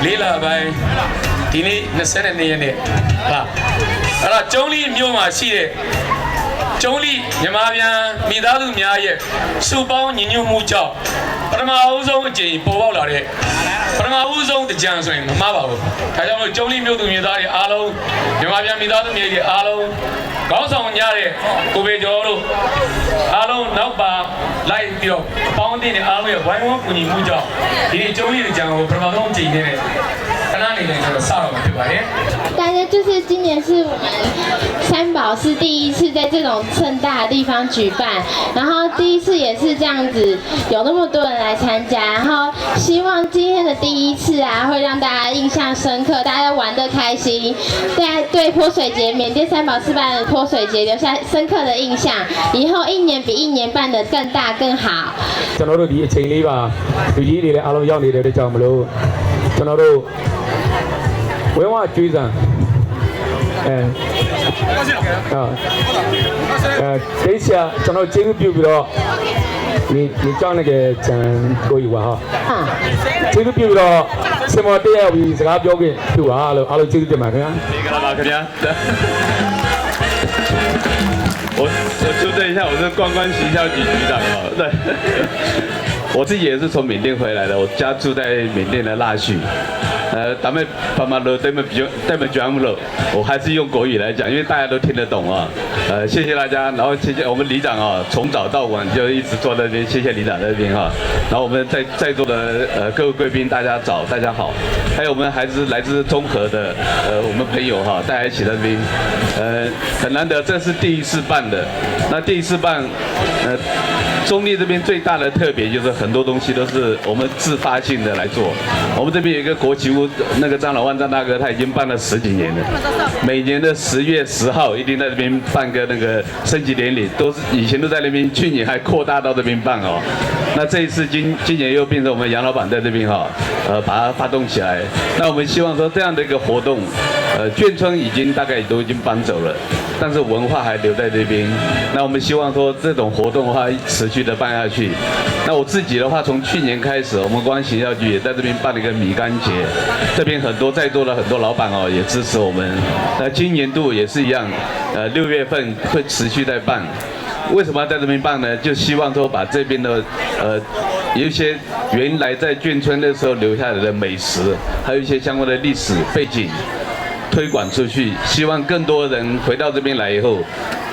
လေးလာပိုင်းဒီနေ့22ရက်နေ့ဟာအဲ့တော့ကျုံးလီမြို့မှာရှိတဲ့ကျုံးလီမြန်မာပြန်မိသားစုများရဲ့စုပေါင်းညီညွတ်မှုကြောင့်ပထမအဦးဆုံးအကြိမ်ပေါ်ပေါက်လာတဲ့ပထမအဦးဆုံးတကြံဆိုရင်မမှားပါဘူးဒါကြောင့်မို့ကျုံးလီမြို့သူမြို့သားတွေအားလုံးမြန်မာပြန်မိသားစုမျိုးတွေအားလုံးခေါင်းဆောင်ကြတဲ့ကိုပေကျော်တို့အားလုံးနောက်ပါလိုက်ပြီးတော့ပေါင်းတင်တဲ့အားလုံးရဲ့ဝိုင်းဝန်းကူညီမှုကြောင့်ဒီနေ့ကျုံးလီတကြံကိုပထမဆုံးအကြိမ်နဲ့大家就是今年是我们三宝是第一次在这种盛大的地方举办，然后第一次也是这样子有那么多人来参加，然后希望今天的第一次啊会让大家印象深刻，大家玩得开心，对泼水节缅甸三宝市办的泼水节留下深刻的印象，以后一年比一年办得更大更好。ကျွန်တော်တို့ဒီအချိန်လေးပါလူကြီးတွေလည်းအားလုံးရောက်နေတဲ့အတွက်ကြောင့်မလို့ကျွန်တော်တို့ဝင်းဝကျွေးစံဒေးရှာကျွန်တော်ကျေးဇူးပြုပြီးတော့ဒီကြောင်းနေတဲ့ဂျန်ကိုယူပါဟာကျေးဇူးပြုပြီးတော့စမောတက်ရောက်ပြီးစကားပြောခွင့်ပြုပါလို့အားလုံးကျေးဇူးတင်ပါတယ်ခင်ဗျာဒီကလာပါခင်ဗျာ我纠正一下，我是观光行销局局长哦。对，我自己也是从缅甸回来的，我家住在缅甸的腊戌。咱们爸妈都对们讲不了，我还是用国语来讲，因为大家都听得懂啊。谢谢大家，然后谢谢我们里长啊，从早到晚就一直坐在那边，谢谢里长在那边哈。然后我们在座的各位贵宾，大家早，大家好。还有我们还是来自中和的我们朋友哈，大家一起在那边，很难得，这是第一次办的。那第一次办，中立这边最大的特别就是很多东西都是我们自发性的来做。我们这边有一个国旗屋，那个张老万张大哥他已经办了10几年了，每年的10月10号一定在这边办个那个升旗典礼，都是以前都在那边，去年还扩大到这边办哦。那这一次今年又变成我们杨老板在这边哈，把它发动起来。那我们希望说这样的一个活动，眷村大概都已经搬走了，但是文化还留在这边。那我们希望说这种活动的话持续的办下去。那我自己的话，从去年开始，我们公安行销局也在这边办了一个米干节，这边在座的很多老板哦也支持我们。那今年度也是一样，6月份会持续在办。为什么要在这边办呢？就希望说把这边的有一些原来在眷村的时候留下来的美食，还有一些相关的历史背景推广出去，希望更多人回到这边来以后，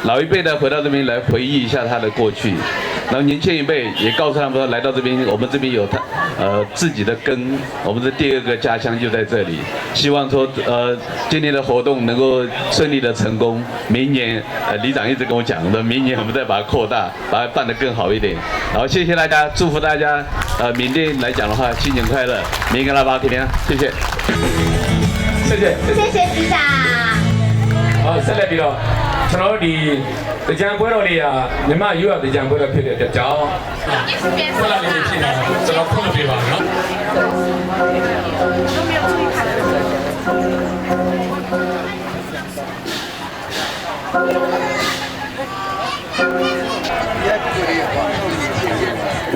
老一辈的回到这边来回忆一下他的过去，然后年轻一辈也告诉他们说，来到这边，我们这边有自己的根，我们的第二个家乡就在这里。希望说今年的活动能够顺利的成功，明年里长一直跟我讲的，明年我们再把它扩大，把它办得更好一点。然后谢谢大家，祝福大家缅甸来讲的话，新年快乐，明个拉巴天，谢谢。谢谢，谢谢局长。好，ဆက်လက်ပြီးတော့ကျွန်တော်တို့ဒီတကြံပွဲတော်လေးကမြန်မာရွေးရတကြံပွဲတော်ဖြစ်တဲ့အတွက်ကြောင့်ဆက်လက်လေးဖြစ်နေတာကျွန်တော်ဖွင့်ပြပါမယ်နော်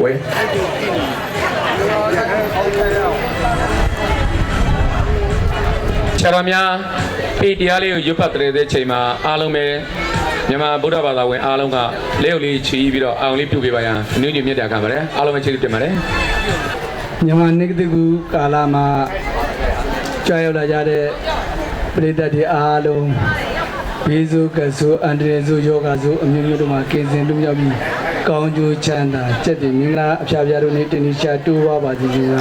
ဝေးဆရာများဒီတရားလေးကိုရွတ်ဖတ်တဲ့ချိန်မှာအားလုံးပဲမြန်မာဗုဒ္ဓဘာသာဝင်အားလုံးကလက်ရုပ်လေးချီးပြီးတော့အောင်လေးပြုပေးပါရန်အနည်းငယ်မြတ်တာခံပါတယ်အားလုံးပဲချီးတင်ပါတယ်မြန်မာနေကတိကူကာလမှာကြာရောက်လာကြတဲ့ပြည်သက်တွေအားလုံးဘေးစုကဆုအန္တရာယ်စုယောဂစုအမျိုးမျိုးတို့မှာကင်းစင်လူရောက်ပြီးကောင်းကျိုးချမ်းသာစက်တည်မင်္ဂလာအဖျားဖျားတို့နဲ့တင်ရှားတိုးပွားပါစေခြင်းက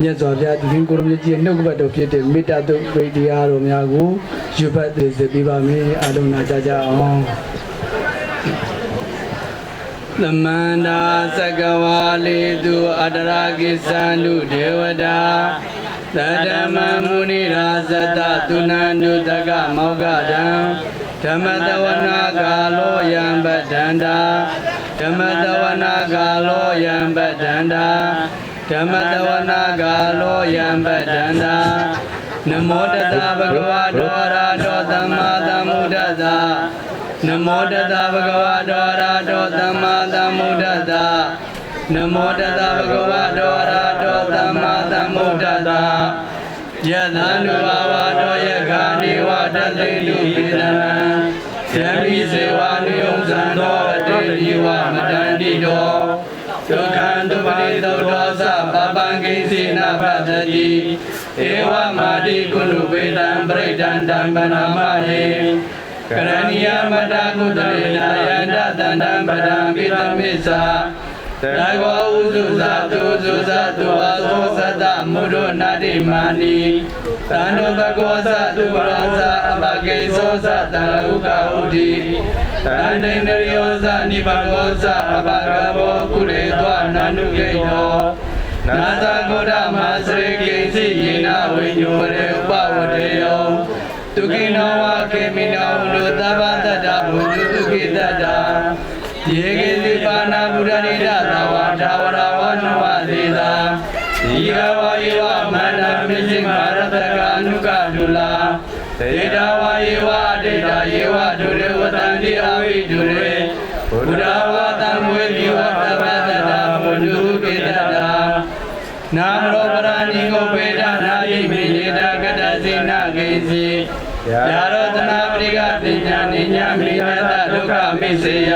မြတ်စွာဘုရားဒီရင်ကိုရမြကြီးနှုတ်ကပတ်တော်ဖြစ်တဲ့မေတ္တာတုပရိတရားတော်များကိုယူဖတ်သိစေပေးပါမယ်အားလုံးနာကြကြအောင်သမန္တာသက္ကဝါလေတုအတရာကိသံလူဒေဝတာသတ္တမမုနိရာဇတသုဏန္တုတကမောဂဒံဓမ္မတဝနာကာလောယံပတ္တန္တာဓမ္မတဝနာကာလောယံပတ္တန္တာဓမ္မတဝနာကာလောယံပတ္တန္တာနမောတတဗုဒ္ဓဝါဒောရာတောသမ္မာသမ္ဗုဒ္ဓတ္တနမောတတဗုဒ္ဓဝါဒောရာတောသမ္မာသမ္ဗုဒ္ဓတ္တနမောတတဗုဒ္ဓဝါဒောရာတောသမ္မာသမ္ဗုဒ္ဓတ္တ ယသန္တုဘာဝတောယခာနိဝတသိတုပိသနံယံပိစေဝနိယုံဇံသောအတေဒီဝမတန္တိတောဒုက္ခံဒုပတိသုဒ္ဓောသပပံကိစေနပတ္တိဧဝမာတိကုလုဝေတံပရိဒန္တံပနမဟေကရဏီယမတကုတလေနာယန္တတန္တံပဒံပိတမိစ္ဆာဒါဂဝဥစုဇာတုစုဇာတုအသောသတ္တမုဒ္ဒနာတိမာနိသန္တုဘဂဝသတုဝရဇာအဘဂေသောသတံဥကဟုတိသန္တိန္ဒရိယောဇာနိဘဂဝသအဘဂဘောကုလေသောနန္ဒုကေတောနာသဂောဓမစရေကိစီယေနဝိညောရေဥပဝတေယောတုကိနောဝကေမိနောလူသဗ္ဗတတ္တဘုဒ္ဓတုကိတတ္တယေကေတိပါဏဗုဒ္ဓနိဒသဝါဒါဝရဝနဝသေသာဒီကဝါယေဝမန္တမိစိမာရတကအနုကဒုလာဒေတာဝါယေဝဒေတာယေဝဒုရေဝတံတိအဝိဒုရေဘုဒ္ဓဝါတံဝေတိဝသဗ္ဗတတ္တဘုဒ္ဓတုကိတတ္တနာမရောပရဏိကိုပေဒနာယိမေယေတာကတစေနကိစီယာရောတနာပရိကပညာနိညာမိယတဒုက္ခမိစေယ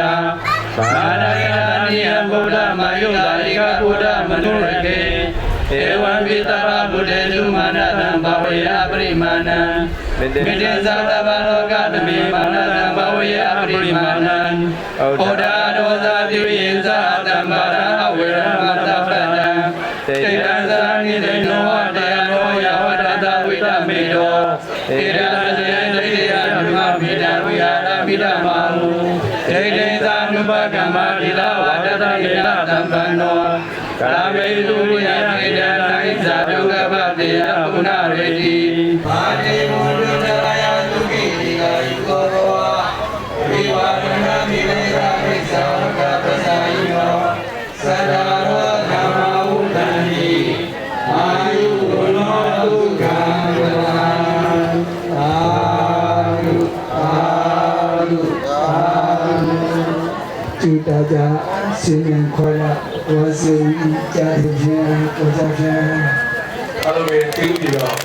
မာနယနိယဗုဒ္ဓမယုတာဧကဗုဒ္ဓမနုရကေဧဝံပိတဗဗုဒ္ဓေတုမာနတံဘဝေယပရိမာဏံမေတ္တေသတ္တဗလောကတမေမာနတံဘဝေယပရိမာဏံဩဒါဒောသတိဝိယဇာတံဘာရဝေရမတပတံတေတံသရဏိတေနောဝတေနောယဝတတဝိတမေတောဧရတတေတေယဓမ္မမိတံဝိဟာရမိတမဟုဒေတေသာနုပကမ္မတိလဝတတယေနသံပန္နောကာမေတုယတေတနိသဒုက္ခပတေယပုဏ္ဏရေတိမာတိမုဒ္ဒရာယသုကိတိကာယုကောဘောဝိဝါဒနာမိဝေရာမိစ္ဆာကပဇာယိနောသဒ္ဒါရောဓမ္မဝုဒ္ဓန္တိအာယုဝနောဒုက္ခံဝရံအာယုအာယုအာယုจุตาจาสิญญခေါ်ရဝစီကြာခြင်းကိုကြောင့်ခြင်း အားလုံးပဲကျေးဇူးပြုတော့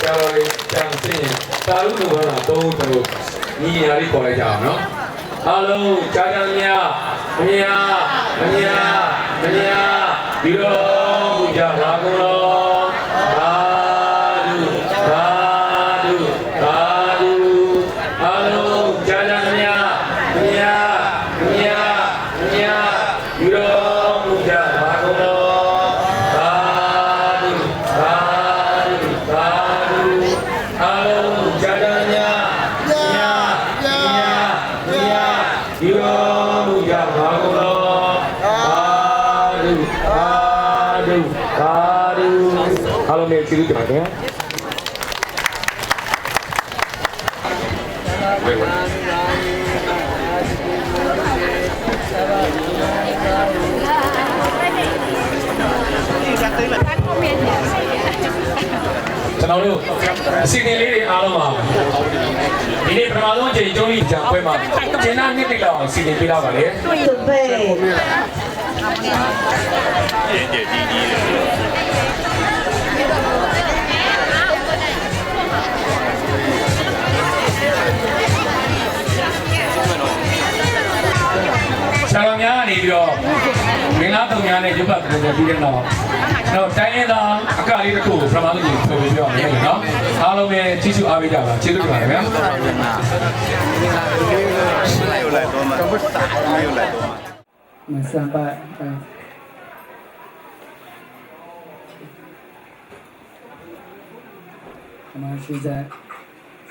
ဆရာတော်ကြီးကျန်စင်တာလူတော်ကသုံးတို့ညီညာလေးခေါ်လိုက်ကြအောင်နော်အားလုံးကြာကြာမြတ်မညာမညာမညာဒီတော့ဘုရားဘာကုန်တော်သာဓုသာဓုသာဓုအားလုံးကြာကြာမြတ်မညာမညာမညာဒီတော့ဘုရားဘာကုန်တော်သာဓုသာဓုသာဓုအားလုံးကြာကြာမြတ်မညာမညာမညာဒီတော့ဘုရားဘာကုန်တော်သာဓုသာဓုသာဓုအားလုံးနဲ့ကျေးဇူးတင်ပါတယ်ခင်ဗျာကျွန်တော်တို့အစီအစဉ်လေးတွေအားလုံးပါဒီနေ့ပထမဆုံးအချိန်ကျုံးကြီးကြာပွဲမှာကျင်းသားနှစ်တိလောက်အောင်စီစဉ်ပေးတော့ပါလေ准备。ဆရာတော်များကနေပြီးတော့မင်္ဂလာတုံများနဲ့ရုပ်ပတ်ပုံစံပြီးတဲ့နောက်တိုင်းရင်းသားအကလေးတစ်ခုကိုပထမဆုံးကြည့်ပြောပြရမယ်နော်အားလုံးပဲကြည့်ရှုအားပေးကြပါကျေးဇူးတင်ပါတယ်ဗျာမစံပါမရှိတဲ့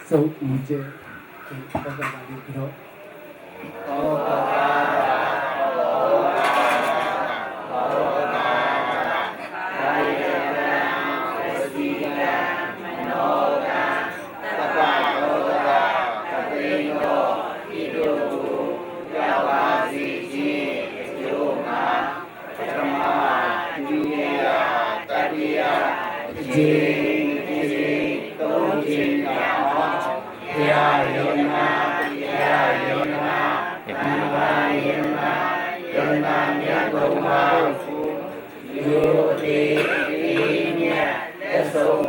စုပ်ဦးကျဒီပေါ်ကပါပြီးတော့ယုတိပိညသက်ဆုံး